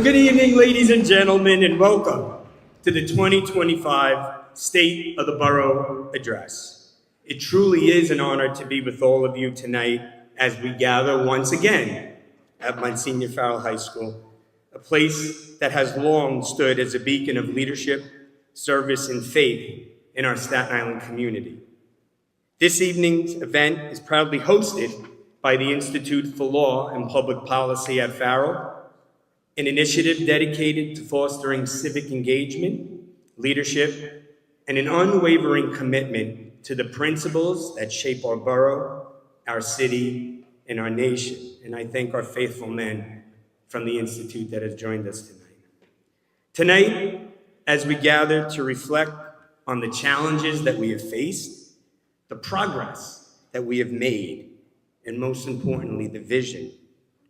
good evening, ladies and gentlemen, and welcome to the 2025 State of the Borough Address. It truly is an honor to be with all of you tonight as we gather once again at Monsignor Farrell High School, a place that has long stood as a beacon of leadership, service, and faith in our Staten Island community. This evening's event is proudly hosted by the Institute for Law and Public Policy at Farrell, an initiative dedicated to fostering civic engagement, leadership, and an unwavering commitment to the principles that shape our borough, our city, and our nation. And I thank our faithful men from the Institute that has joined us tonight. Tonight, as we gather to reflect on the challenges that we have faced, the progress that we have made, and most importantly, the vision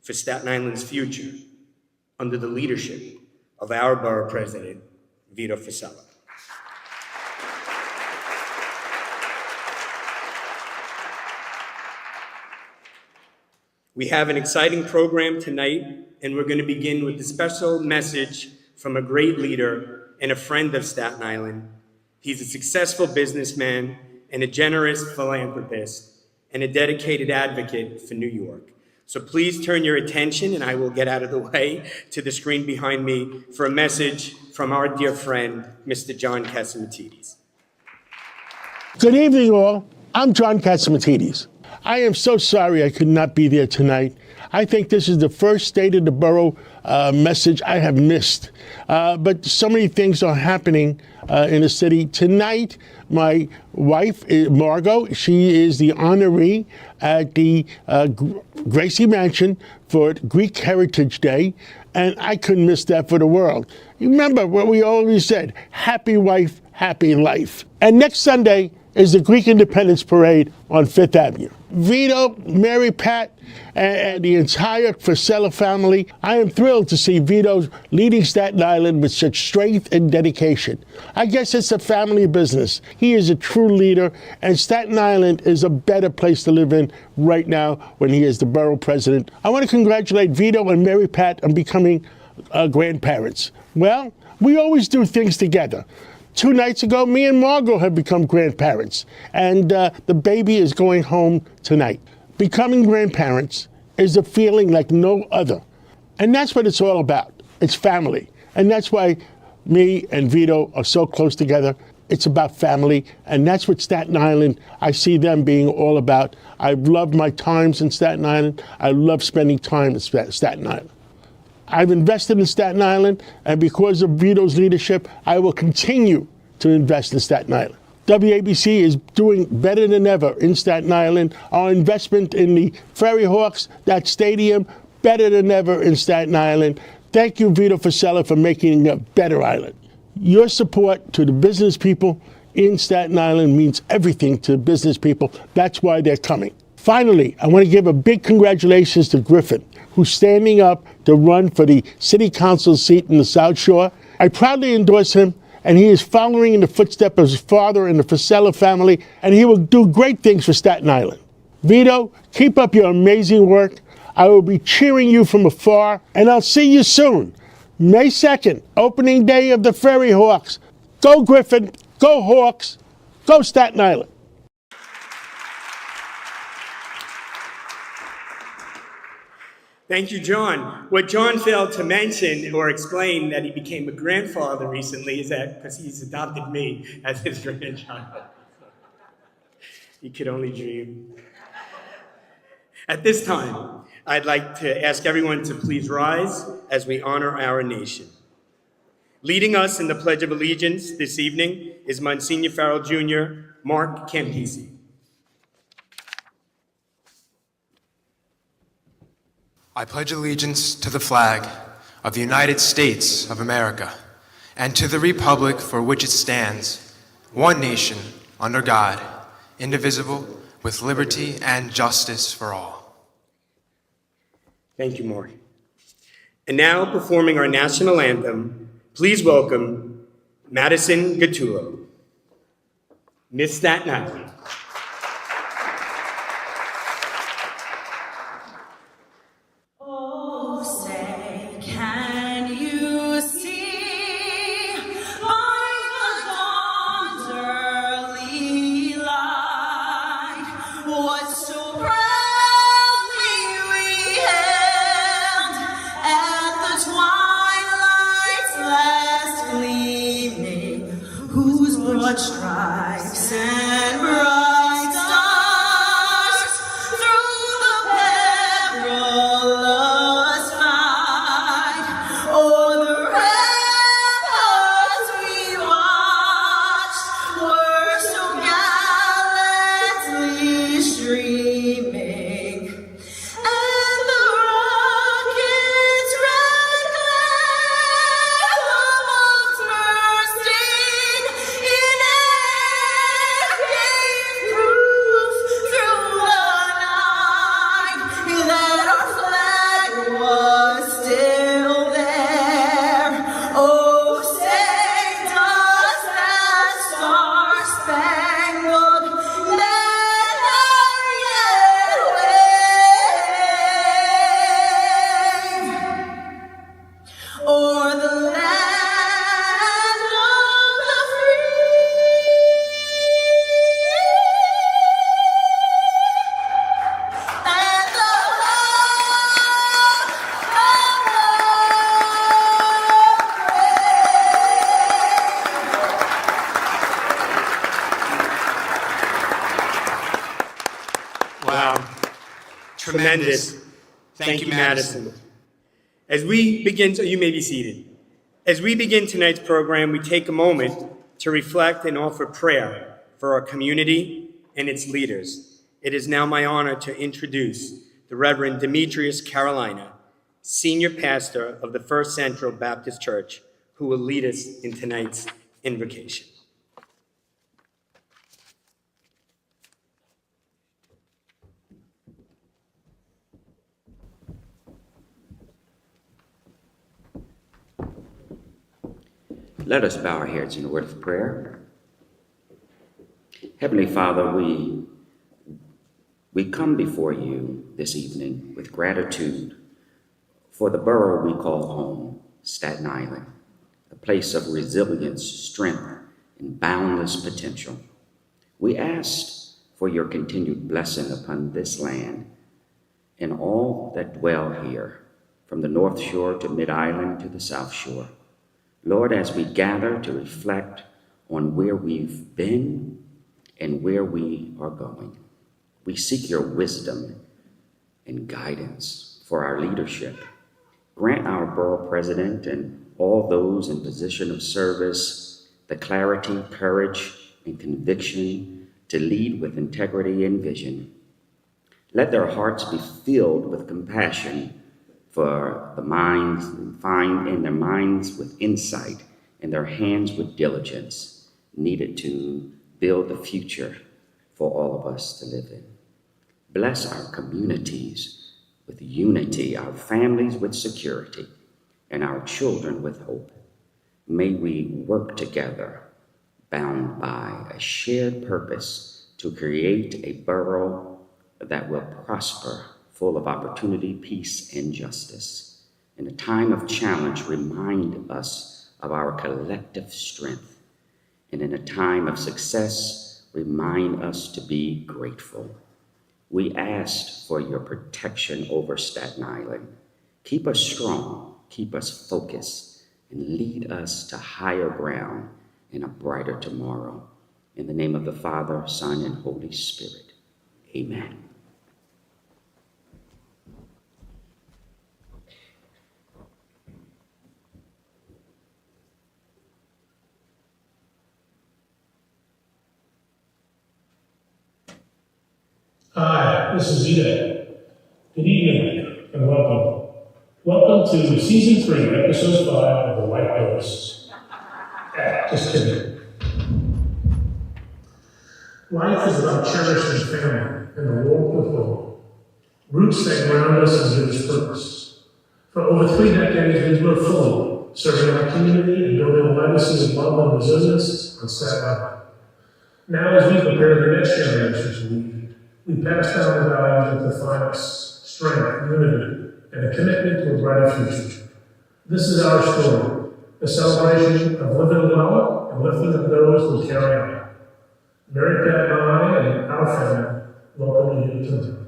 for Staten Island's future under the leadership of our Borough President, Vito Fossella. We have an exciting program tonight, and we're going to begin with a special message from a great leader and a friend of Staten Island. He's a successful businessman and a generous philanthropist and a dedicated advocate for New York. So please turn your attention, and I will get out of the way, to the screen behind me for a message from our dear friend, Mr. John Catsimatidis. Good evening, all. I'm John Catsimatidis. I am so sorry I could not be there tonight. I think this is the first State of the Borough message I have missed. But so many things are happening in the city. Tonight, my wife, Margot, she is the honoree at the Gracie Mansion for Greek Heritage Day, and I couldn't miss that for the world. You remember what we always said, happy wife, happy life. And next Sunday is the Greek Independence Parade on Fifth Avenue. Vito, Mary Pat, and the entire Fossella family, I am thrilled to see Vito leading Staten Island with such strength and dedication. I guess it's a family business. He is a true leader, and Staten Island is a better place to live in right now when he is the borough president. I want to congratulate Vito and Mary Pat on becoming grandparents. Well, we always do things together. 2 nights ago, me and Margot have become grandparents, and the baby is going home tonight. Becoming grandparents is a feeling like no other, and that's what it's all about. It's family, and that's why me and Vito are so close together. It's about family, and that's what Staten Island, I see them being all about. I've loved my times in Staten Island. I love spending time in Staten Island. I've invested in Staten Island, and because of Vito's leadership, I will continue to invest in Staten Island. WABC is doing better than ever in Staten Island. Our investment in the Ferry Hawks, that stadium, better than ever in Staten Island. Thank you, Vito Fossella, for making a better island. Your support to the business people in Staten Island means everything to business people. That's why they're coming. Finally, I want to give a big congratulations to Griffin, who's standing up to run for the city council seat in the South Shore. I proudly endorse him, and he is following in the footsteps of his father and the Fossella family, and he will do great things for Staten Island. Vito, keep up your amazing work. I will be cheering you from afar, and I'll see you soon. May 2nd, opening day of the Ferry Hawks. Go Griffin, go Hawks, go Staten Island. Thank you, John. What John failed to mention or explain that he became a grandfather recently is that because he's adopted me as his grandchild. He could only dream. At this time, I'd like to ask everyone to please rise as we honor our nation. Leading us in the Pledge of Allegiance this evening is Monsignor Farrell Jr., Mark Campisi. I pledge allegiance to the flag of the United States of America and to the republic for which it stands, one nation, under God, indivisible, with liberty and justice for all. Thank you, Mark. And now, performing our national anthem, please welcome Madison Gattulo, Miss Staten Island. Oh, say, can you dreaming, and the rocket's red glare amongst bursting in air gave proof through the night that our flag was still there. Oh, say does that star-spangled banner yet wave o'er the land of the free and the Wow. Tremendous. Thank you, Madison. As we begin, you may be seated. As we begin tonight's program, we take a moment to reflect and offer prayer for our community and its leaders. It is now my honor to introduce the Reverend Demetrius Carolina, Senior Pastor of the First Central Baptist Church, who will lead us in tonight's invocation. Let us bow our heads in a word of prayer. Heavenly Father, we come before you this evening with gratitude for the borough we call home, Staten Island, a place of resilience, strength, and boundless potential. We ask for your continued blessing upon this land and all that dwell here, from the North Shore to Mid-Island to the South Shore. Lord, as we gather to reflect on where we've been and where we are going, we seek your wisdom and guidance for our leadership. Grant our borough president and all those in position of service the clarity, courage, and conviction to lead with integrity and vision. Let their hearts be filled with compassion for the minds, and find in their minds with insight and their hands with diligence needed to build the future for all of us to live in. Bless our communities with unity, our families with security, and our children with hope. May we work together, bound by a shared purpose to create a borough that will prosper, full of opportunity, peace, and justice. In a time of challenge, remind us of our collective strength. And in a time of success, remind us to be grateful. We ask for your protection over Staten Island. Keep us strong, keep us focused, and lead us to higher ground and a brighter tomorrow. In the name of the Father, Son, and Holy Spirit, amen. Hi, this is Vito. Good evening and welcome. Welcome to Season 3, Episode 5 of The White Ghosts. Just kidding. Life is about cherishing family and the warmth of home. Roots that ground us and give us purpose. For over 3 decades, we've lived fully, serving our community and building a legacy of love and resilience on Staten Island. Now, as we prepare the next generation to lead, we pass down the values that define us: strength, unity, and a commitment to a brighter future. This is our story, a celebration of living well and lifting up those who carry on. Mary Pat and I and our family welcome you tonight.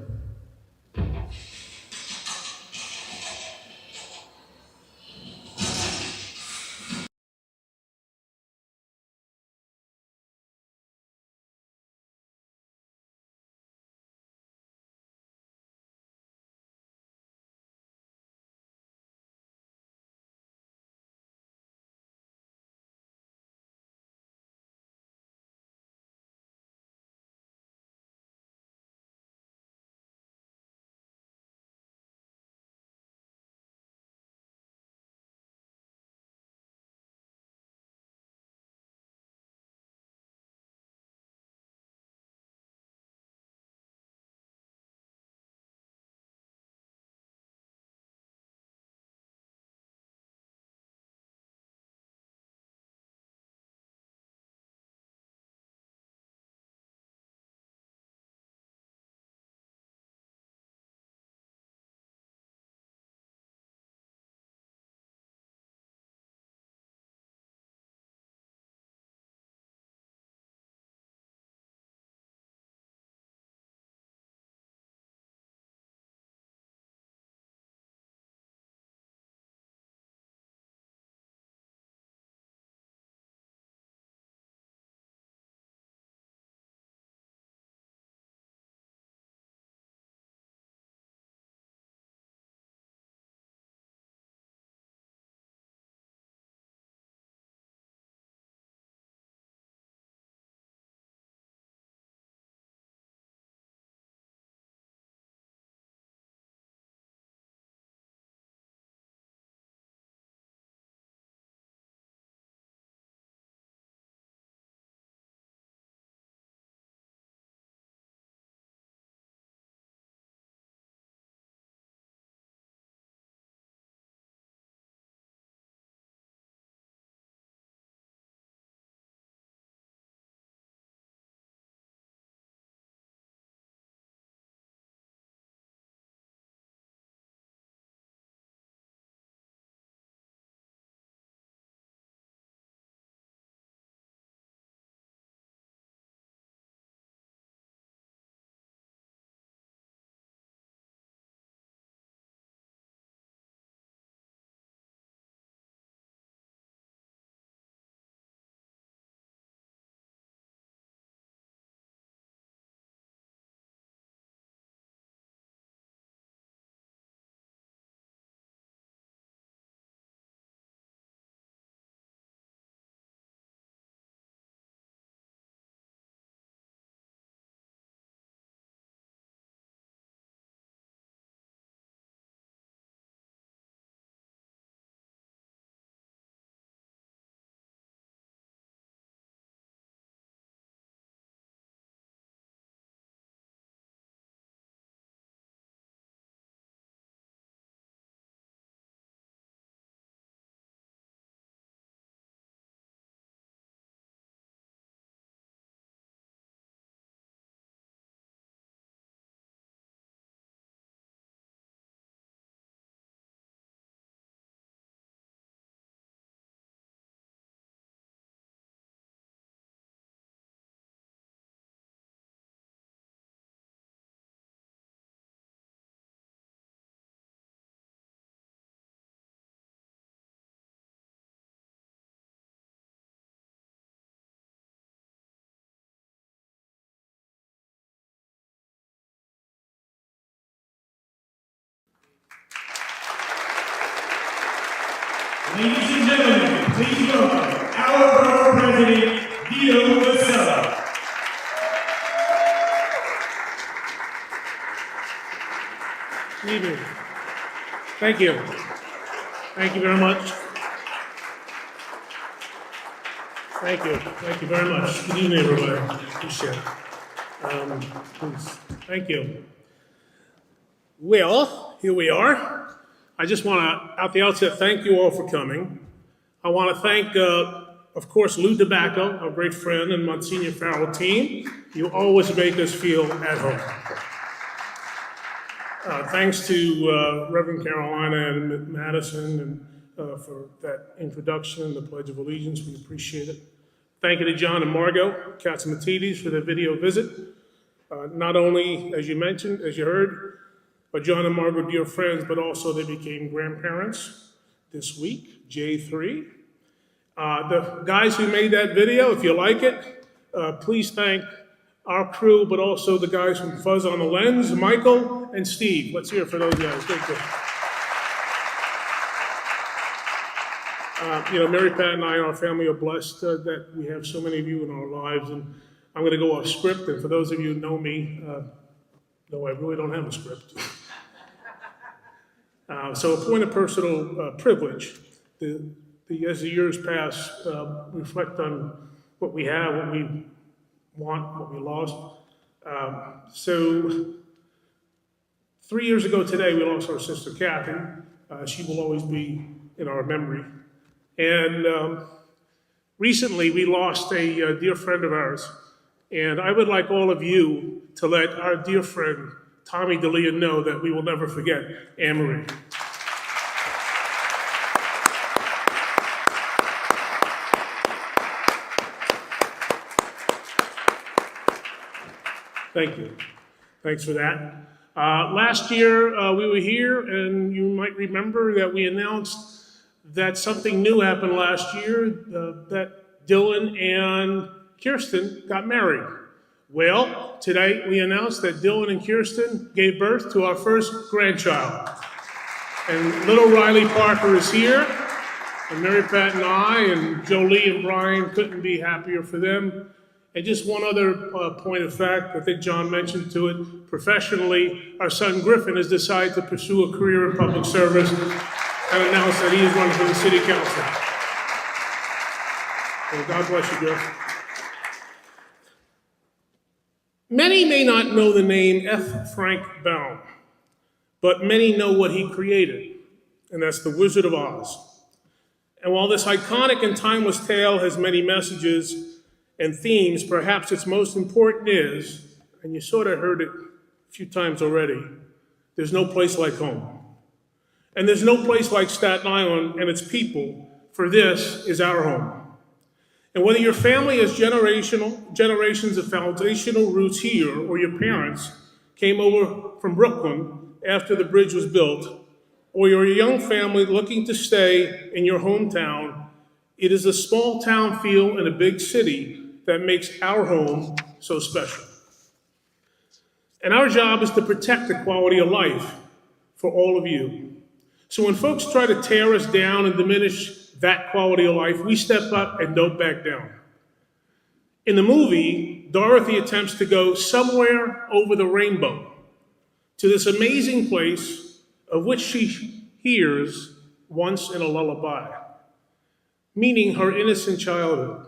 Ladies and gentlemen, please welcome our Borough President, Vito Fossella. Good evening. Thank you. Thank you very much. Thank you. Thank you very much. Good evening, everybody. Appreciate it. Please. Thank you. Well, here we are. I just want to, at the outset, thank you all for coming. I want to thank, of course, Lou Tobacco, our great friend, and Monsignor Farrell team. You always make us feel at home. Thanks to Reverend Carolina and Madison and for that introduction and the Pledge of Allegiance. We appreciate it. Thank you to John and Margot Katzimatidis for their video visit. Not only, as you mentioned, as you heard, but John and Margot are dear friends, but also they became grandparents this week, J3. The guys who made that video, if you like it, please thank our crew, but also the guys from Fuzz on the Lens, Michael and Steve. Let's hear it for those guys. Thank you. Mary Pat and I and our family are blessed that we have so many of you in our lives. And I'm going to go off script. And for those of you who know me, no, I really don't have a script. So a point of personal privilege. As the years pass, reflect on what we have, what we want, what we lost. So 3 years ago today, we lost our sister Kathy. She will always be in our memory. And recently, we lost a dear friend of ours. And I would like all of you to let our dear friend, Tommy D'Elia, know that we will never forget Anne-Marie. Thank you. Thanks for that. Last year, we were here, and you might remember that we announced that something new happened last year, that Dylan and Kirsten got married. Well, today we announced that Dylan and Kirsten gave birth to our first grandchild. And little Riley Parker is here, and Mary Pat and I, and Jolie and Brian couldn't be happier for them. And just one other point of fact, I think John mentioned to it, professionally, our son Griffin has decided to pursue a career in public service and announced that he is running for the city council. Well, God bless you, Griff. Many may not know the name F. Frank Baum, but many know what he created, and that's The Wizard of Oz. And while this iconic and timeless tale has many messages and themes, perhaps its most important is, and you sort of heard it a few times already, there's no place like home. And there's no place like Staten Island and its people, for this is our home. And whether your family has generations of foundational roots here, or your parents came over from Brooklyn after the bridge was built, or you're a young family looking to stay in your hometown, it is a small town feel in a big city that makes our home so special. And our job is to protect the quality of life for all of you. So when folks try to tear us down and diminish that quality of life, we step up and don't back down. In the movie, Dorothy attempts to go somewhere over the rainbow to this amazing place of which she hears once in a lullaby, meaning her innocent childhood.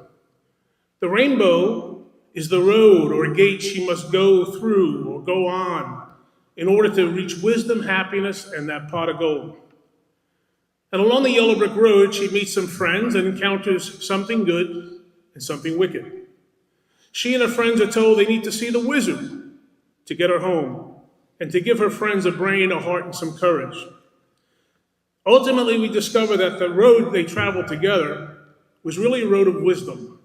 The rainbow is the road or gate she must go through or go on in order to reach wisdom, happiness, and that pot of gold. And along the yellow brick road, she meets some friends and encounters something good and something wicked. She and her friends are told they need to see the wizard to get her home and to give her friends a brain, a heart, and some courage. Ultimately, we discover that the road they traveled together was really a road of wisdom.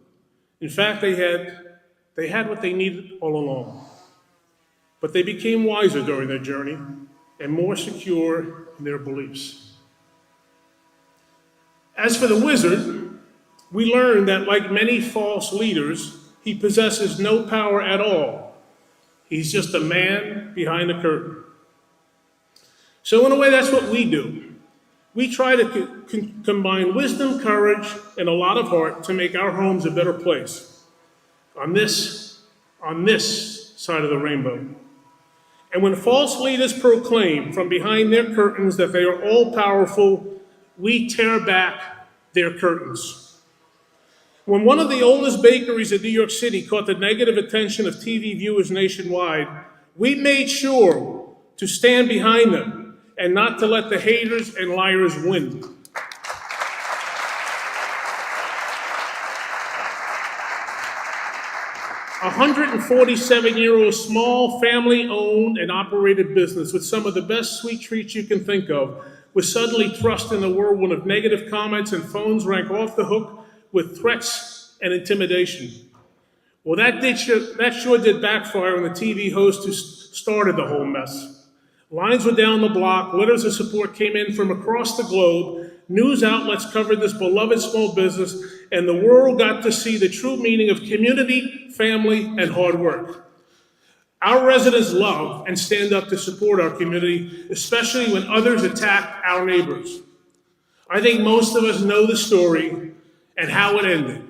In fact, they had what they needed all along. But they became wiser during their journey and more secure in their beliefs. As for the wizard, we learn that like many false leaders, he possesses no power at all. He's just a man behind the curtain. So in a way, that's what we do. We try to combine wisdom, courage, and a lot of heart to make our homes a better place on this side of the rainbow. And when false leaders proclaim from behind their curtains that they are all-powerful, we tear back their curtains. When one of the oldest bakeries in New York City caught the negative attention of TV viewers nationwide, we made sure to stand behind them and not to let the haters and liars win. A 147-year-old small family-owned and operated business with some of the best sweet treats you can think of was suddenly thrust in the whirlwind of negative comments, and phones rang off the hook with threats and intimidation. Well, that sure did backfire on the TV host who started the whole mess. Lines were down the block, letters of support came in from across the globe, news outlets covered this beloved small business, and the world got to see the true meaning of community, family, and hard work. Our residents love and stand up to support our community, especially when others attack our neighbors. I think most of us know the story and how it ended.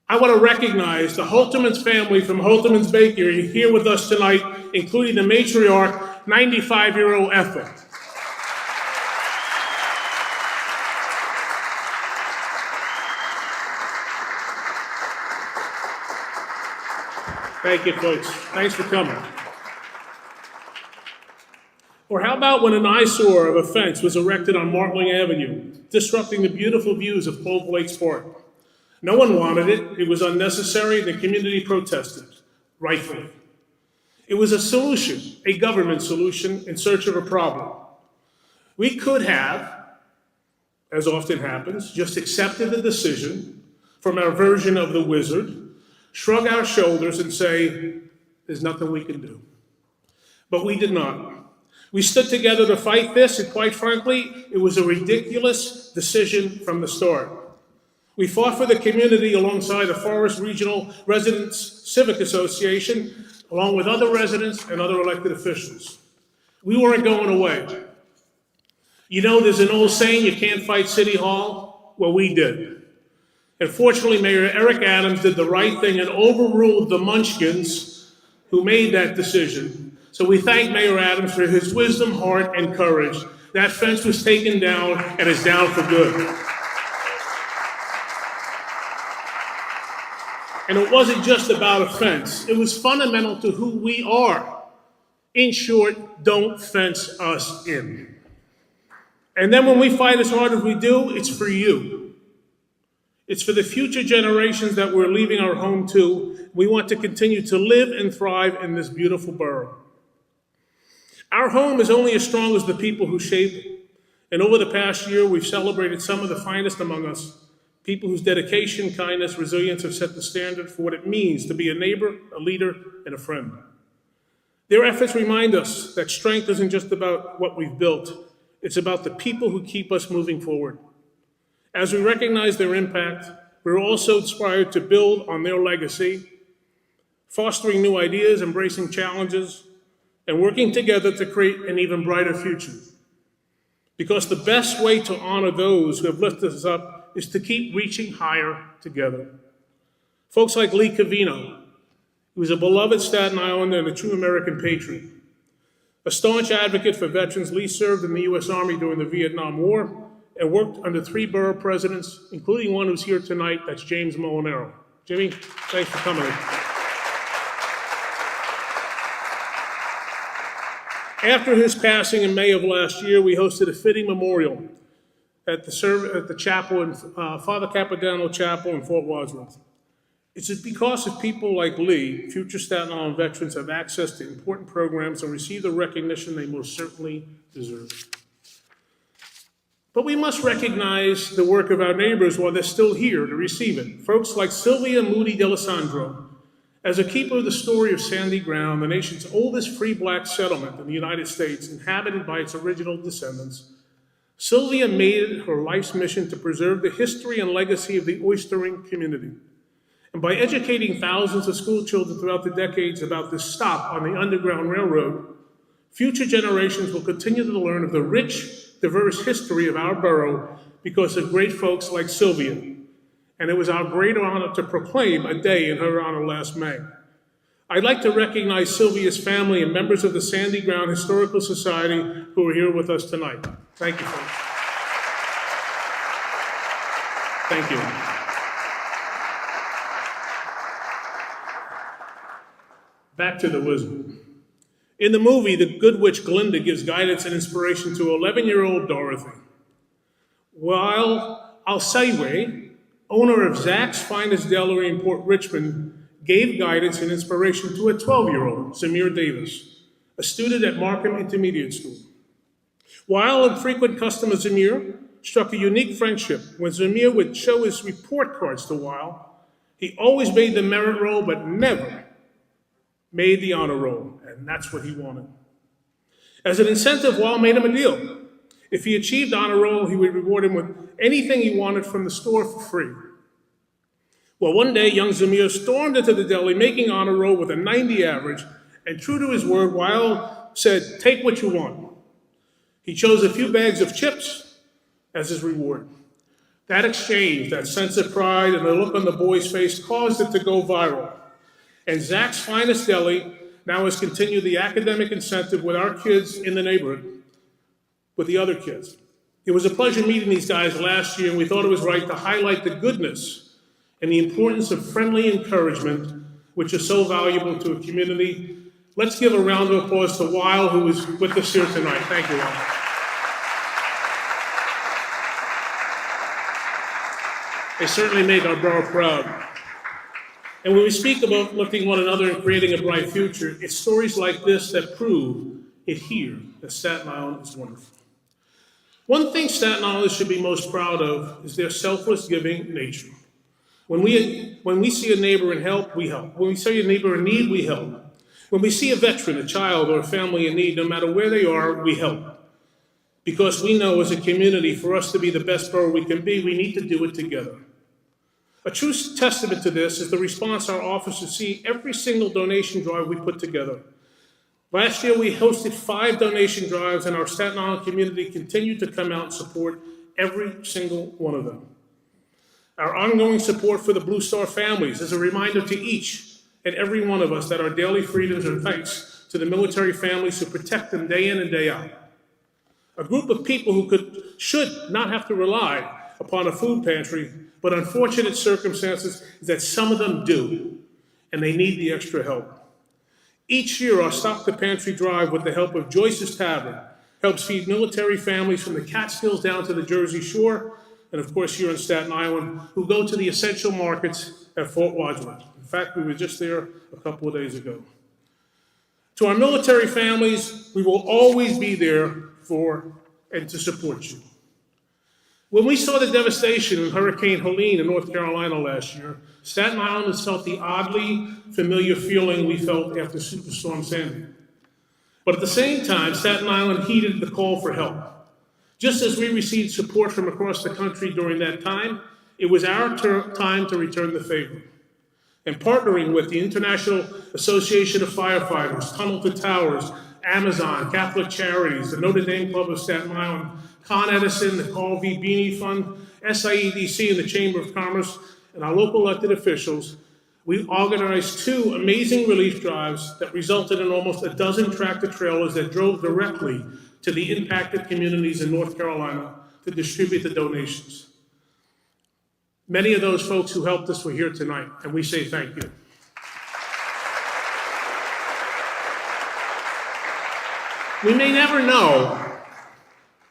I want to recognize the Holterman's family from Holterman's Bakery here with us tonight, including the matriarch, 95-year-old Ethel. Thank you, folks. Thanks for coming. Or how about when an eyesore of a fence was erected on Martling Avenue, disrupting the beautiful views of Clove Lakes Park? No one wanted it. It was unnecessary. The community protested, rightfully. It was a solution, a government solution in search of a problem. We could have, as often happens, just accepted the decision from our version of the wizard, shrug our shoulders and say, there's nothing we can do. But we did not. We stood together to fight this, and quite frankly, it was a ridiculous decision from the start. We fought for the community alongside the Forest Regional Residents Civic Association, along with other residents and other elected officials. We weren't going away. You know, there's an old saying, you can't fight City Hall. Well, we did. And fortunately, Mayor Eric Adams did the right thing and overruled the Munchkins who made that decision. So we thank Mayor Adams for his wisdom, heart, and courage. That fence was taken down and is down for good. And it wasn't just about a fence. It was fundamental to who we are. In short, don't fence us in. And then when we fight as hard as we do, it's for you. It's for the future generations that we're leaving our home to. We want to continue to live and thrive in this beautiful borough. Our home is only as strong as the people who shape it. And over the past year, we've celebrated some of the finest among us. People whose dedication, kindness, resilience have set the standard for what it means to be a neighbor, a leader, and a friend. Their efforts remind us that strength isn't just about what we've built, it's about the people who keep us moving forward. As we recognize their impact, we're also inspired to build on their legacy, fostering new ideas, embracing challenges, and working together to create an even brighter future. Because the best way to honor those who have lifted us up is to keep reaching higher together. Folks like Lee Cavino, who is a beloved Staten Islander and a true American patriot. A staunch advocate for veterans, Lee served in the U.S. Army during the Vietnam War and worked under 3 borough presidents, including one who's here tonight, that's James Molinaro. Jimmy, thanks for coming. After his passing in May of last year, we hosted a fitting memorial at the chapel in Father Capodanno Chapel in Fort Wadsworth. It's because of people like Lee, future Staten Island veterans have access to important programs and receive the recognition they most certainly deserve. But we must recognize the work of our neighbors while they're still here to receive it. Folks like Sylvia Moody D'Alessandro, as a keeper of the story of Sandy Ground, the nation's oldest free black settlement in the United States, inhabited by its original descendants, Sylvia made it her life's mission to preserve the history and legacy of the oystering community. And by educating thousands of school children throughout the decades about this stop on the Underground Railroad, future generations will continue to learn of the rich, diverse history of our borough because of great folks like Sylvia. And it was our great honor to proclaim a day in her honor last May. I'd like to recognize Sylvia's family and members of the Sandy Ground Historical Society who are here with us tonight. Thank you, folks. Thank you. Back to the wizard. In the movie, the good witch Glinda gives guidance and inspiration to 11-year-old Dorothy. While Alcyway, owner of Zach's Finest Deli in Port Richmond, gave guidance and inspiration to a 12-year-old, Zamir Davis, a student at Markham Intermediate School. While a frequent customer, Zamir struck a unique friendship. When Zamir would show his report cards to Weil, he always made the merit roll, but never made the honor roll, and that's what he wanted. As an incentive, Weil made him a deal. If he achieved honor roll, he would reward him with anything he wanted from the store for free. Well, one day, young Zamir stormed into the deli, making honor roll with a 90 average, and true to his word, Weil said, "Take what you want." He chose a few bags of chips as his reward. That exchange, that sense of pride, and the look on the boy's face caused it to go viral. And Zach's Finest Deli now has continued the academic incentive with our kids in the neighborhood, with the other kids. It was a pleasure meeting these guys last year, and we thought it was right to highlight the goodness and the importance of friendly encouragement, which is so valuable to a community. Let's give a round of applause to Weil, who is with us here tonight. Thank you, Weil. They certainly make our borough proud. And when we speak about lifting one another and creating a bright future, it's stories like this that prove it here, that Staten Island is wonderful. One thing Staten Islanders should be most proud of is their selfless giving nature. When we see a neighbor in help, we help. When we see a neighbor in need, we help. When we see a veteran, a child, or a family in need, no matter where they are, we help. Because we know as a community, for us to be the best borough we can be, we need to do it together. A true testament to this is the response our officers see every single donation drive we put together. Last year, we hosted 5 donation drives, and our Staten Island community continued to come out and support every single one of them. Our ongoing support for the Blue Star families is a reminder to each and every one of us that our daily freedoms are thanks to the military families who protect them day in and day out. A group of people who should not have to rely upon a food pantry, but unfortunate circumstances is that some of them do, and they need the extra help. Each year, our Stock the Pantry drive, with the help of Joyce's Tavern, helps feed military families from the Catskills down to the Jersey Shore, and of course here in Staten Island, who go to the essential markets at Fort Wadsworth. In fact, we were just there a couple of days ago. To our military families, we will always be there for and to support you. When we saw the devastation of Hurricane Helene in North Carolina last year, Staten Islanders felt the oddly familiar feeling we felt after Superstorm Sandy. But at the same time, Staten Island heeded the call for help. Just as we received support from across the country during that time, it was our time to return the favor. And partnering with the International Association of Firefighters, Tunnel to Towers, Amazon, Catholic Charities, the Notre Dame Club of Staten Island, Con Edison, the Carl V. Beanie Fund, SIEDC, and the Chamber of Commerce, and our local elected officials, we organized 2 amazing relief drives that resulted in almost a dozen tractor trailers that drove directly to the impacted communities in North Carolina to distribute the donations. Many of those folks who helped us were here tonight, and we say thank you. We may never know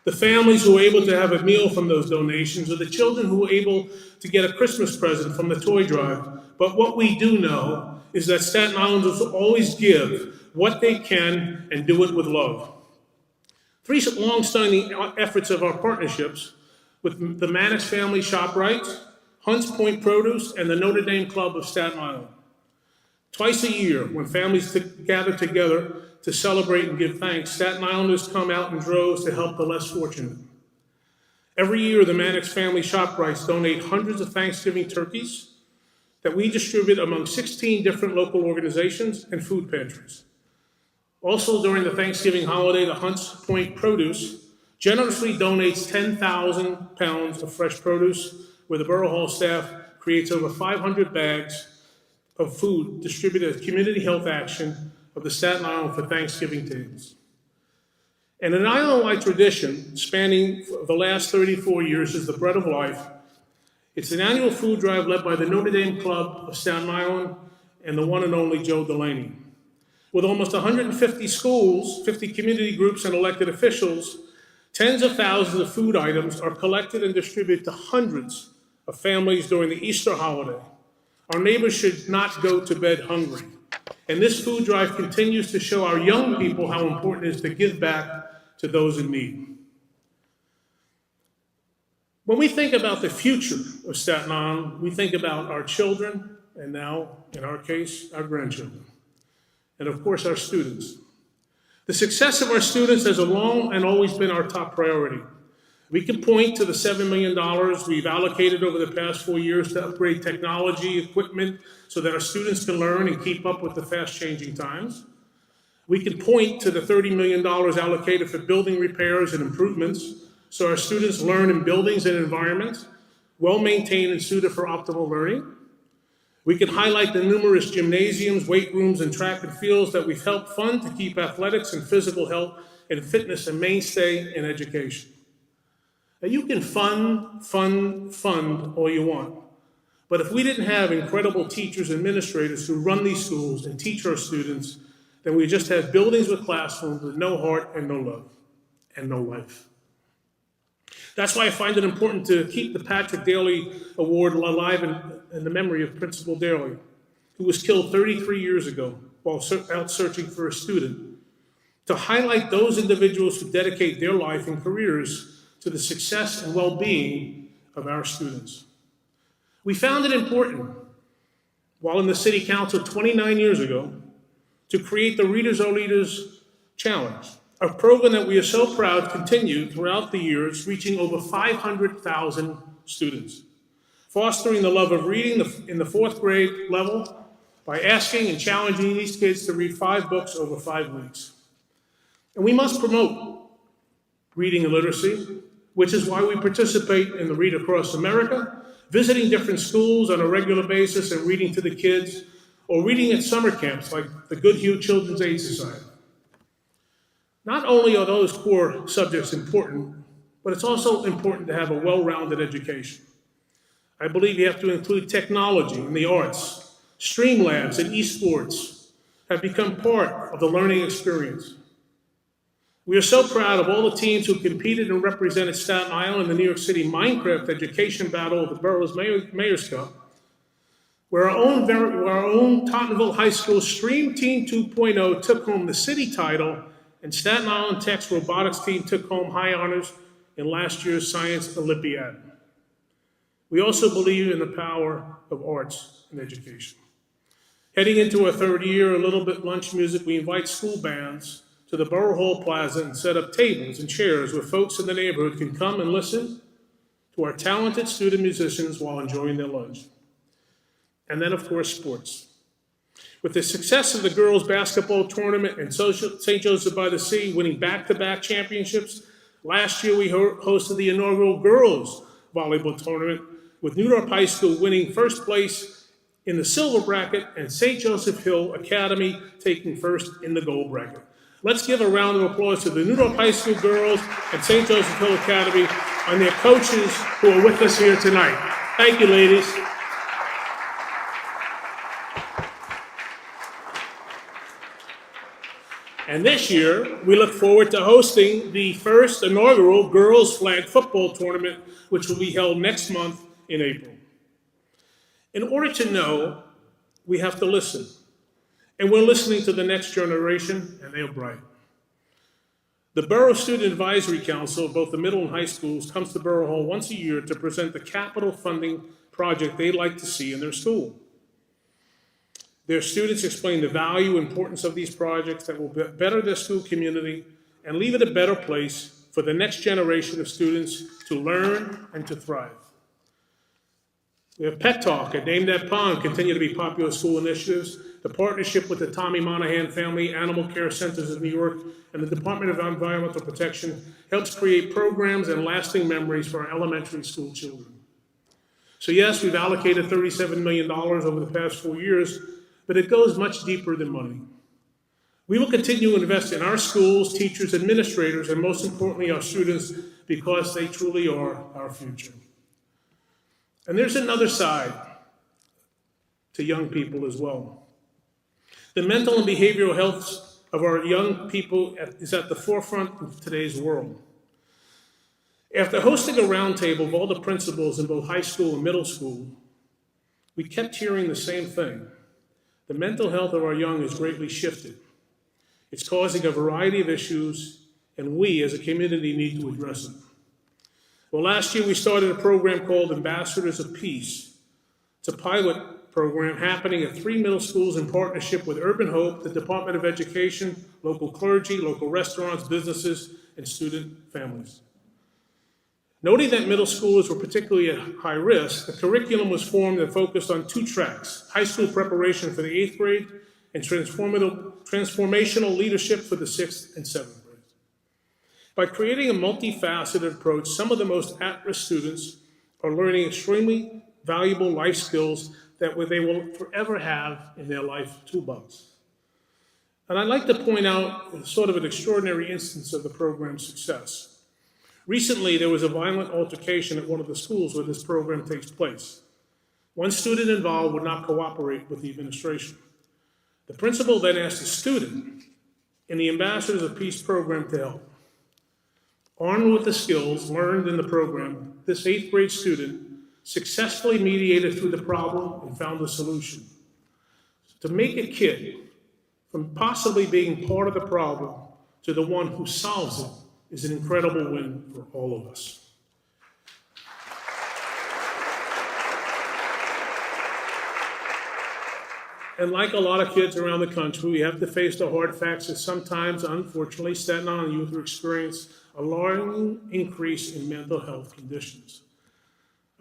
the families who were able to have a meal from those donations, or the children who were able to get a Christmas present from the toy drive. But what we do know is that Staten Islanders will always give what they can and do it with love. 3 long-standing efforts of our partnerships with the Mannix Family ShopRite, Hunts Point Produce, and the Notre Dame Club of Staten Island. Twice a year, when families gather together to celebrate and give thanks, Staten Islanders come out in droves to help the less fortunate. Every year, the Mannix Family ShopRites donate hundreds of Thanksgiving turkeys that we distribute among 16 different local organizations and food pantries. Also, during the Thanksgiving holiday, the Hunts Point Produce generously donates 10,000 pounds of fresh produce, where the Borough Hall staff creates over 500 bags of food distributed as community health action of the Staten Island for Thanksgiving tables. And an island-wide tradition spanning the last 34 years is the Bread of Life. It's an annual food drive led by the Notre Dame Club of Staten Island and the one and only Joe Delaney. With almost 150 schools, 50 community groups, and elected officials, tens of thousands of food items are collected and distributed to hundreds of families during the Easter holiday. Our neighbors should not go to bed hungry. And this food drive continues to show our young people how important it is to give back to those in need. When we think about the future of Staten Island, we think about our children, and now, in our case, our grandchildren, and of course, our students. The success of our students has long and always been our top priority. We can point to the $7 million we've allocated over the past 4 years to upgrade technology, equipment, so that our students can learn and keep up with the fast-changing times. We can point to the $30 million allocated for building repairs and improvements, so our students learn in buildings and environments well-maintained and suited for optimal learning. We can highlight the numerous gymnasiums, weight rooms, and track and fields that we've helped fund to keep athletics and physical health and fitness a mainstay in education. Now, you can fund all you want. But if we didn't have incredible teachers and administrators who run these schools and teach our students, then we just have buildings with classrooms with no heart and no love and no life. That's why I find it important to keep the Patrick Daly Award alive in the memory of Principal Daly, who was killed 33 years ago while out searching for a student, to highlight those individuals who dedicate their life and careers to the success and well-being of our students. We found it important, while in the City Council 29 years ago, to create the Readers Are Leaders Challenge, a program that we are so proud continued throughout the years, reaching over 500,000 students, fostering the love of reading in the 4th grade level by asking and challenging these kids to read 5 books over 5 weeks. And we must promote reading and literacy, which is why we participate in the Read Across America, visiting different schools on a regular basis and reading to the kids, or reading at summer camps like the Goodhue Children's Aid Society. Not only are those core subjects important, but it's also important to have a well-rounded education. I believe you have to include technology and the arts. Stream labs and esports have become part of the learning experience. We are so proud of all the teams who competed and represented Staten Island in the New York City Minecraft education battle of the borough's Mayor's Cup, where our own Tottenville High School Stream Team 2.0 took home the city title, and Staten Island Tech's robotics team took home high honors in last year's Science Olympiad. We also believe in the power of arts and education. Heading into our 3rd year, a little bit lunch music, we invite school bands to the Borough Hall Plaza and set up tables and chairs where folks in the neighborhood can come and listen to our talented student musicians while enjoying their lunch. And then, of course, sports. With the success of the girls' basketball tournament and St. Joseph by the Sea winning back-to-back championships, last year we hosted the inaugural girls' volleyball tournament, with New York High School winning first place in the silver bracket and St. Joseph Hill Academy taking first in the gold bracket. Let's give a round of applause to the New York High School girls and St. Joseph Hill Academy and their coaches who are with us here tonight. Thank you, ladies. And this year, we look forward to hosting the first inaugural girls' flag football tournament, which will be held next month in April. In order to know, we have to listen. And we're listening to the next generation, and they're bright. The Borough Student Advisory Council of both the middle and high schools comes to Borough Hall once a year to present the capital funding project they'd like to see in their school. Their students explain the value and importance of these projects that will better their school community and leave it a better place for the next generation of students to learn and to thrive. We have Pet Talk and Name That Pond continue to be popular school initiatives. The partnership with the Tommy Monahan Family Animal Care Centers of New York and the Department of Environmental Protection helps create programs and lasting memories for our elementary school children. So yes, we've allocated $37 million over the past 4 years, but it goes much deeper than money. We will continue to invest in our schools, teachers, administrators, and most importantly, our students, because they truly are our future. And there's another side to young people as well. The mental and behavioral health of our young people is at the forefront of today's world. After hosting a roundtable of all the principals in both high school and middle school, we kept hearing the same thing. The mental health of our young has greatly shifted. It's causing a variety of issues, and we as a community need to address it. Well, last year we started a program called Ambassadors of Peace. It's a pilot program happening at 3 middle schools in partnership with Urban Hope, the Department of Education, local clergy, local restaurants, businesses, and student families. Noting that middle schoolers were particularly at high risk, the curriculum was formed and focused on 2 tracks: high school preparation for the 8th grade and transformational leadership for the 6th and 7th grade. By creating a multifaceted approach, some of the most at-risk students are learning extremely valuable life skills that they will forever have in their life toolbox. And I'd like to point out sort of an extraordinary instance of the program's success. Recently, there was a violent altercation at one of the schools where this program takes place. One student involved would not cooperate with the administration. The principal then asked the student in the Ambassadors of Peace program to help. Armed with the skills learned in the program, this 8th grade student successfully mediated through the problem and found a solution. To make a kid from possibly being part of the problem to the one who solves it is an incredible win for all of us. And like a lot of kids around the country, we have to face the hard facts that sometimes, unfortunately, Staten Island youth are experiencing a alarming increase in mental health conditions.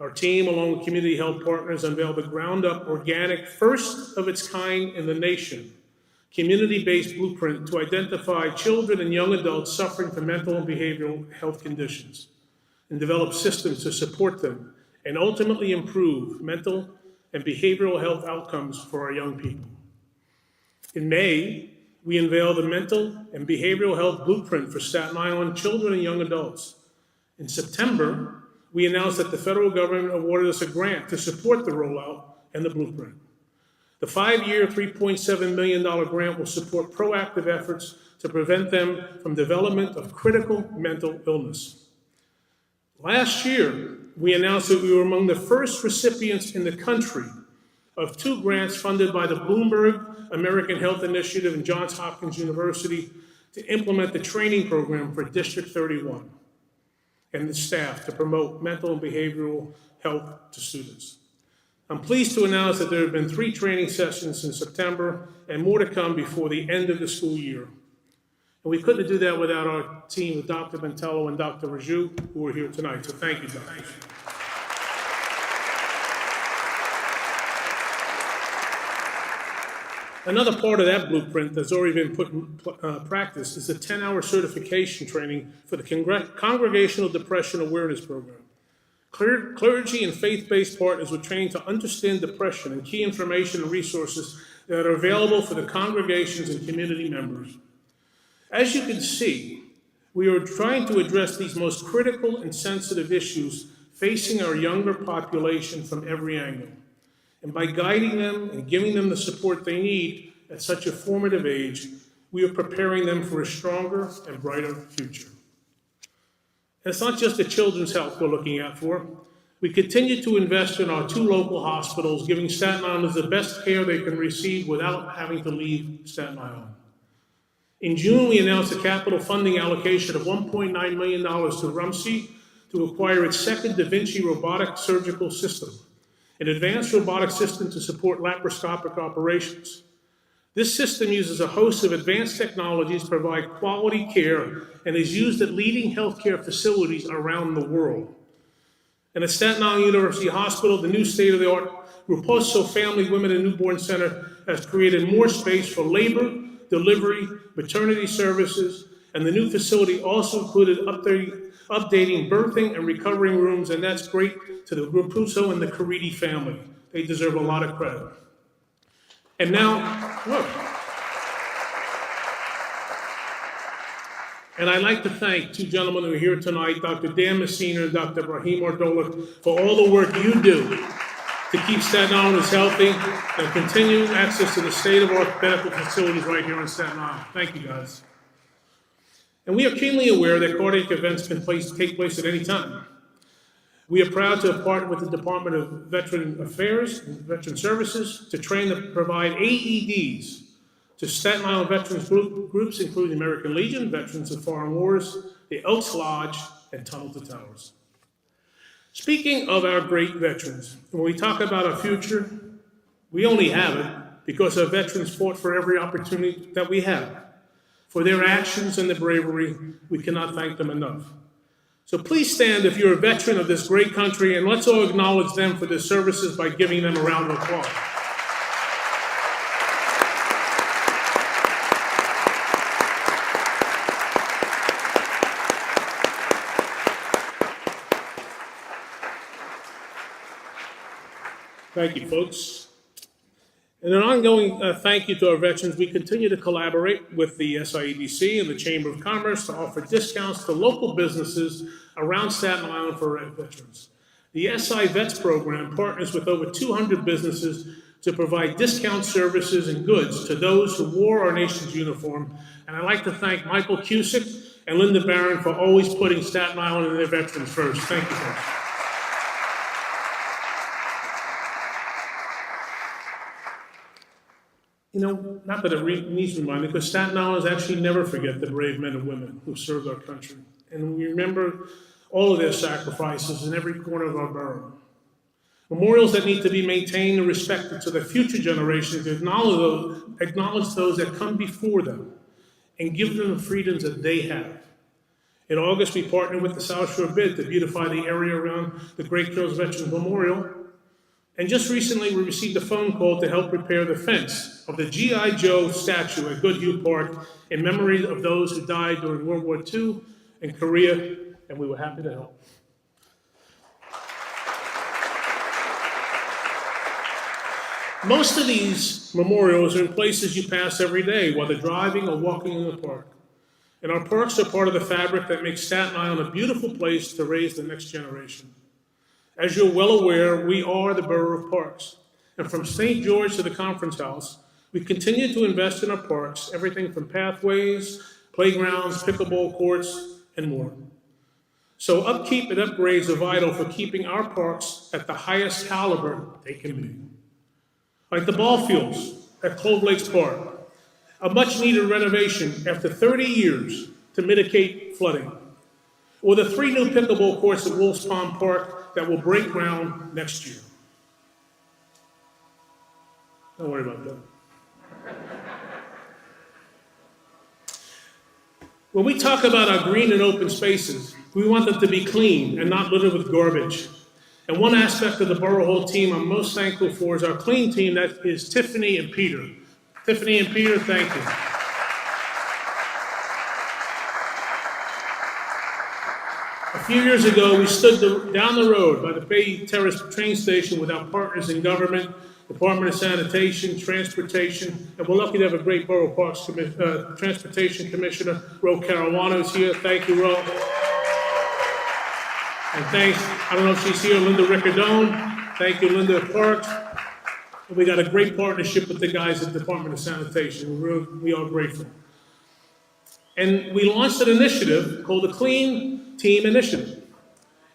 Our team, along with community health partners, unveiled the ground-up, organic, first of its kind in the nation, community-based blueprint to identify children and young adults suffering from mental and behavioral health conditions and develop systems to support them and ultimately improve mental and behavioral health outcomes for our young people. In May, we unveiled the mental and behavioral health blueprint for Staten Island children and young adults. In September, we announced that the federal government awarded us a grant to support the rollout and the blueprint. The 5-year, $3.7 million grant will support proactive efforts to prevent them from development of critical mental illness. Last year, we announced that we were among the first recipients in the country of 2 grants funded by the Bloomberg American Health Initiative and Johns Hopkins University to implement the training program for District 31 and the staff to promote mental and behavioral health to students. I'm pleased to announce that there have been 3 training sessions in September and more to come before the end of the school year. And we couldn't do that without our team with Dr. Mantello and Dr. Raju, who are here tonight. So thank you, doctors. Another part of that blueprint that's already been put in practice is the 10-hour certification training for the Congregational Depression Awareness Program. Clergy and faith-based partners were trained to understand depression and key information and resources that are available for the congregations and community members. As you can see, we are trying to address these most critical and sensitive issues facing our younger population from every angle. And by guiding them and giving them the support they need at such a formative age, we are preparing them for a stronger and brighter future. And it's not just the children's health we're looking out for. We continue to invest in our 2 local hospitals, giving Staten Islanders the best care they can receive without having to leave Staten Island. In June, we announced a capital funding allocation of $1.9 million to RUMC to acquire its second Da Vinci robotic surgical system, an advanced robotic system to support laparoscopic operations. This system uses a host of advanced technologies to provide quality care and is used at leading healthcare facilities around the world. And at Staten Island University Hospital, the new state-of-the-art Ruposo Family Women and Newborn Center has created more space for labor, delivery, maternity services, and the new facility also included updating birthing and recovering rooms, and that's great to the Ruposo and the Caridi family. They deserve a lot of credit. And now, look. And I'd like to thank two gentlemen who are here tonight, Dr. Dan Messina and Dr. Brahim Ordola, for all the work you do to keep Staten Island healthy and continue access to the state-of-the-art medical facilities right here on Staten Island. Thank you, guys. And we are keenly aware that cardiac events can take place at any time. We are proud to have partnered with the Department of Veteran Affairs and Veteran Services to train and provide AEDs to Staten Island veterans groups, including American Legion, Veterans of Foreign Wars, the Elks Lodge, and Tunnel to Towers. Speaking of our great veterans, when we talk about our future, we only have it because our veterans fought for every opportunity that we have. For their actions and their bravery, we cannot thank them enough. So please stand if you're a veteran of this great country, and let's all acknowledge them for their services by giving them a round of applause. Thank you, folks. And an ongoing thank you to our veterans. We continue to collaborate with the SIEDC and the Chamber of Commerce to offer discounts to local businesses around Staten Island for our veterans. The SI Vets program partners with over 200 businesses to provide discount services and goods to those who wore our nation's uniform. And I'd like to thank Michael Cusick and Linda Barron for always putting Staten Island and their veterans first. Thank you, folks. You know, not that it needs reminding, because Staten Islanders actually never forget the brave men and women who served our country. And we remember all of their sacrifices in every corner of our borough. Memorials that need to be maintained and respected so that future generations to acknowledge those that come before them and give them the freedoms that they have. In August, we partnered with the South Shore Bid to beautify the area around the Great Kills Veterans Memorial. And just recently, we received a phone call to help repair the fence of the G.I. Joe statue at Goodhue Park in memory of those who died during World War II and Korea, and we were happy to help. Most of these memorials are in places you pass every day, whether driving or walking in the park. And our parks are part of the fabric that makes Staten Island a beautiful place to raise the next generation. As you're well aware, we are the Borough of Parks. And from St. George to the Conference House, we continue to invest in our parks, everything from pathways, playgrounds, pickleball courts, and more. So upkeep and upgrades are vital for keeping our parks at the highest caliber they can be. Like the ball fields at Clove Lakes Park, a much-needed renovation after 30 years to mitigate flooding. Or the 3 new pickleball courts at Wolf's Pond Park that will break ground next year. Don't worry about that. When we talk about our green and open spaces, we want them to be clean and not littered with garbage. And one aspect of the Borough Hall team I'm most thankful for is our clean team, that is Tiffany and Peter. Tiffany and Peter, thank you. A few years ago, we stood down the road by the Bay Terrace train station with our partners in government, Department of Sanitation, Transportation, and we're lucky to have a great Borough Parks Transportation Commissioner, Ro Caruano, is here. Thank you, Ro. And thanks, I don't know if she's here, Linda Riccardone. Thank you, Linda Parks. And we got a great partnership with the guys at the Department of Sanitation. We are grateful. And we launched an initiative called the Clean Team Initiative.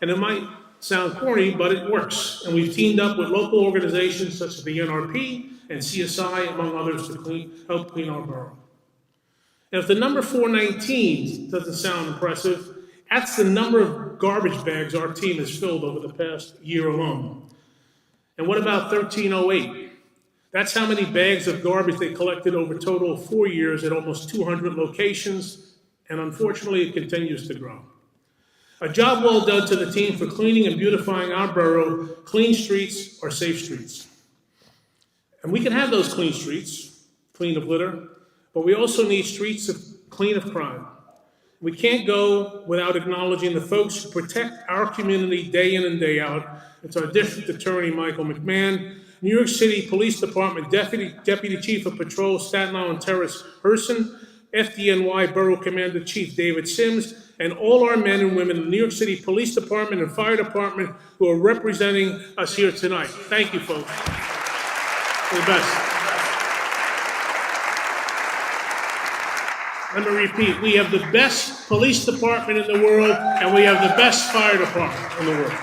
And it might sound corny, but it works. And we've teamed up with local organizations such as the NRP and CSI, among others, to help clean our borough. And if the number 419 doesn't sound impressive, that's the number of garbage bags our team has filled over the past year alone. And what about 1308? That's how many bags of garbage they collected over a total of 4 years at almost 200 locations, and unfortunately, it continues to grow. A job well done to the team for cleaning and beautifying our borough. Clean streets are safe streets. And we can have those clean streets, clean of litter, but we also need streets clean of crime. We can't go without acknowledging the folks who protect our community day in and day out. It's our District Attorney, Michael McMahon, New York City Police Department Deputy Chief of Patrol, Staten Island Terrace Herson, FDNY Borough Commander Chief David Sims, and all our men and women in the New York City Police Department and Fire Department who are representing us here tonight. Thank you, folks. You're the best. Let me repeat, we have the best police department in the world, and we have the best fire department in the world.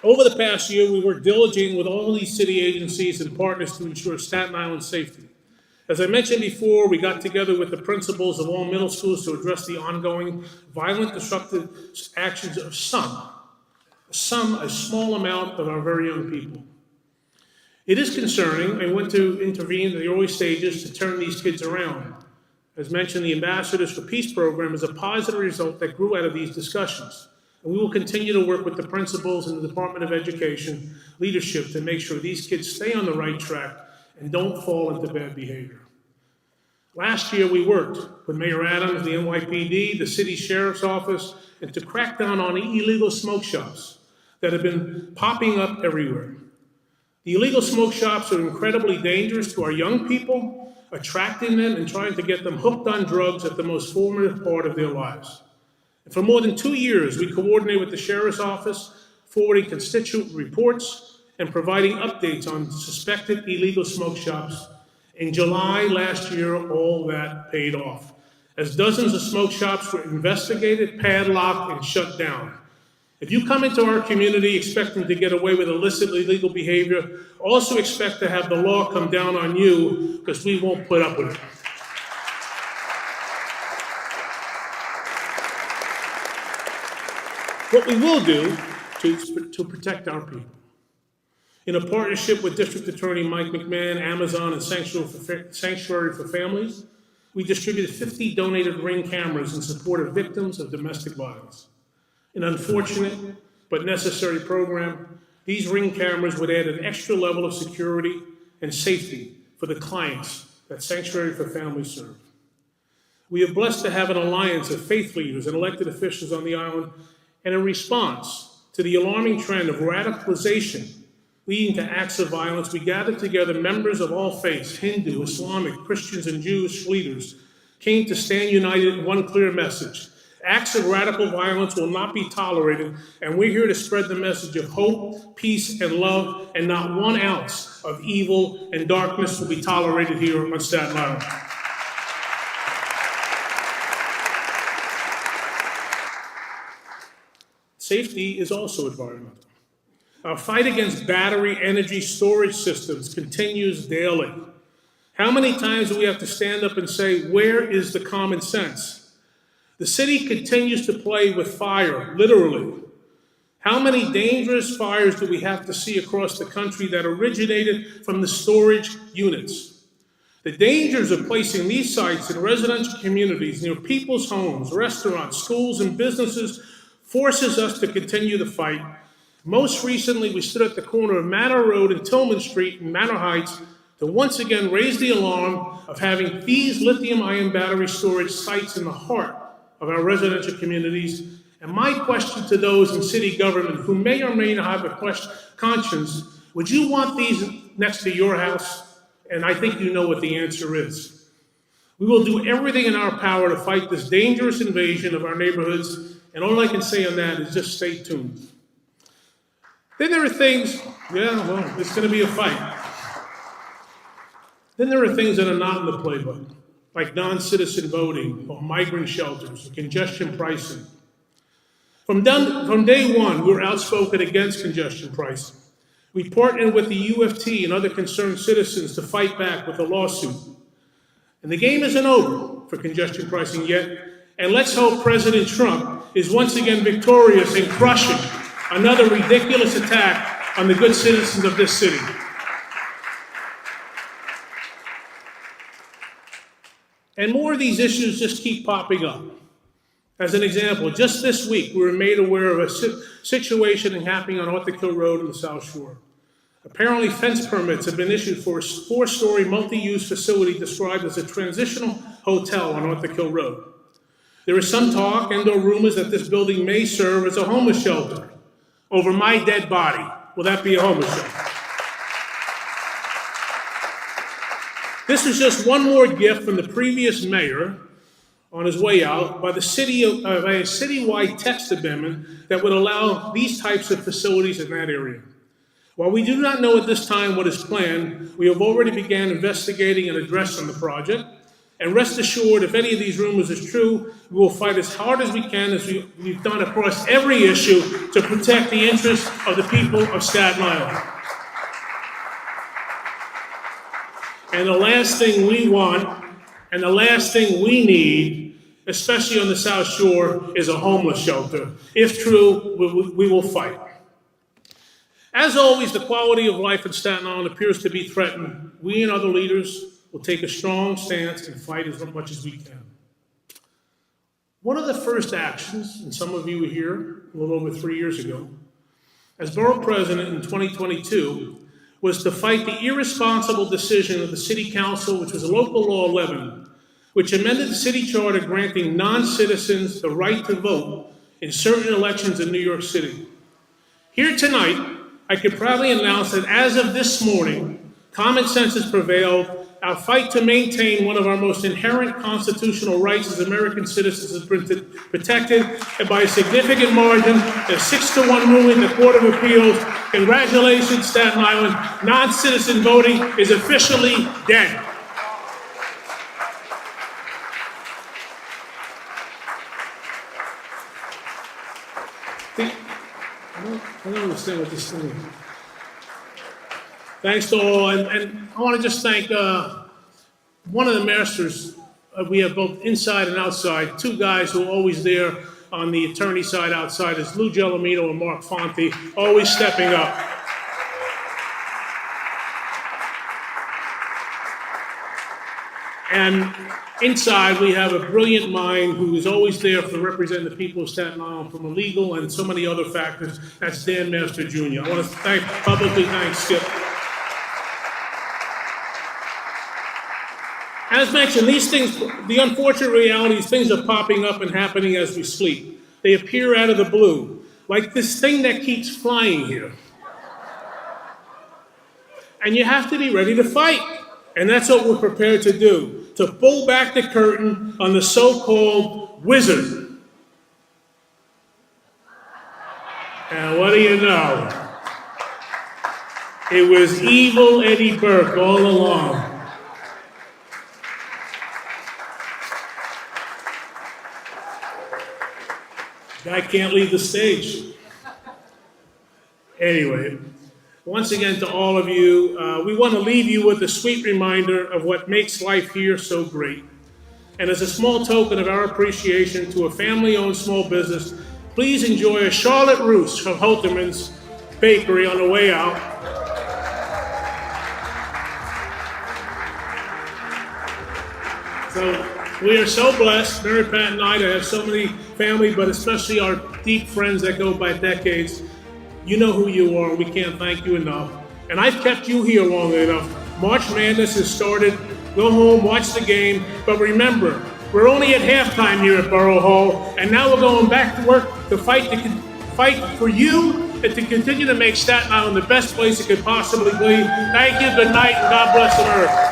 Over the past year, we worked diligently with all these city agencies and partners to ensure Staten Island safety. As I mentioned before, we got together with the principals of all middle schools to address the ongoing violent, disruptive actions of a small amount of our very young people. It is concerning, and went to intervene in the early stages to turn these kids around. As mentioned, the Ambassadors for Peace program is a positive result that grew out of these discussions. And we will continue to work with the principals and the Department of Education leadership to make sure these kids stay on the right track and don't fall into bad behavior. Last year, we worked with Mayor Adams, the NYPD, the city sheriff's office, and to crack down on illegal smoke shops that have been popping up everywhere. The illegal smoke shops are incredibly dangerous to our young people, attracting them and trying to get them hooked on drugs at the most formative part of their lives. And for more than 2 years, we coordinate with the Sheriff's Office, forwarding constituent reports and providing updates on suspected illegal smoke shops. In July last year, all that paid off, as dozens of smoke shops were investigated, padlocked, and shut down. If you come into our community expecting to get away with illicit, illegal behavior, also expect to have the law come down on you, because we won't put up with it. What we will do to protect our people. In a partnership with District Attorney Mike McMahon, Amazon, and Sanctuary for Families, we distributed 50 donated Ring cameras in support of victims of domestic violence. An unfortunate but necessary program, these Ring cameras would add an extra level of security and safety for the clients that Sanctuary for Families serve. We are blessed to have an alliance of faith leaders and elected officials on the island, and in response to the alarming trend of radicalization leading to acts of violence, we gathered together members of all faiths, Hindu, Islamic, Christians, and Jewish leaders, came to stand united in one clear message. Acts of radical violence will not be tolerated, and we're here to spread the message of hope, peace, and love, and not 1 ounce of evil and darkness will be tolerated here on Staten Island. Safety is also environmental. Our fight against battery energy storage systems continues daily. How many times do we have to stand up and say, where is the common sense? The city continues to play with fire, literally. How many dangerous fires do we have to see across the country that originated from the storage units? The dangers of placing these sites in residential communities near people's homes, restaurants, schools, and businesses forces us to continue the fight. Most recently, we stood at the corner of Manor Road and Tillman Street in Manor Heights to once again raise the alarm of having these lithium-ion battery storage sites in the heart of our residential communities. And my question to those in city government who may or may not have a conscience, would you want these next to your house? And I think you know what the answer is. We will do everything in our power to fight this dangerous invasion of our neighborhoods, and all I can say on that is just stay tuned. Then there are things, it's going to be a fight. Then there are things that are not in the playbook, like non-citizen voting, or migrant shelters, or congestion pricing. From day one, we were outspoken against congestion pricing. We partnered with the UFT and other concerned citizens to fight back with a lawsuit. And the game isn't over for congestion pricing yet, and let's hope President Trump is once again victorious in crushing another ridiculous attack on the good citizens of this city. And more of these issues just keep popping up. As an example, just this week, we were made aware of a situation happening on Arthur Kill Road in the South Shore. Apparently, fence permits have been issued for a 4-story multi-use facility described as a transitional hotel on Arthur Kill Road. There is some talk and/or rumors that this building may serve as a homeless shelter. Over my dead body, will that be a homeless shelter? This is just one more gift from the previous mayor on his way out by a citywide text amendment that would allow these types of facilities in that area. While we do not know at this time what is planned, we have already began investigating and addressing the project. And rest assured, if any of these rumors is true, we will fight as hard as we can, as we've done across every issue, to protect the interests of the people of Staten Island. And the last thing we want, and the last thing we need, especially on the South Shore, is a homeless shelter. If true, we will fight. As always, the quality of life in Staten Island appears to be threatened. We and other leaders will take a strong stance and fight as much as we can. One of the first actions, and some of you were here a little over 3 years ago, as Borough President in 2022, was to fight the irresponsible decision of the City Council, which was Local Law 11, which amended the city charter granting non-citizens the right to vote in certain elections in New York City. Here tonight, I can proudly announce that as of this morning, common sense has prevailed. Our fight to maintain one of our most inherent constitutional rights as American citizens has been protected, and by a significant margin, a 6-1 ruling in the Court of Appeals. Congratulations, Staten Island. Non-citizen voting is officially dead. I don't understand what this thing is. Thanks to all, and I want to just thank one of the masters. We have both inside and outside, 2 guys who are always there on the attorney side outside, is Lou Gelomito and Mark Fonte, always stepping up. And inside, we have a brilliant mind who is always there to represent the people of Staten Island from a legal and so many other factors. That's Dan Master Jr. I want to publicly thank Skip. As mentioned, these things, the unfortunate reality is things are popping up and happening as we sleep. They appear out of the blue, like this thing that keeps flying here. And you have to be ready to fight. And that's what we're prepared to do, to pull back the curtain on the so-called wizard. And what do you know? It was evil Eddie Burke all along. Guy can't leave the stage. Anyway, once again to all of you, we want to leave you with a sweet reminder of what makes life here so great. And as a small token of our appreciation to a family-owned small business, please enjoy a Charlotte Russe from Holterman's Bakery on the way out. So we are so blessed, Mary Pat and I, to have so many family, but especially our deep friends that go by decades. You know who you are, we can't thank you enough. And I've kept you here long enough. March Madness has started. Go home, watch the game, but remember, we're only at halftime here at Borough Hall, and now we're going back to work to fight for you and to continue to make Staten Island the best place it could possibly be. Thank you, good night, and God bless America.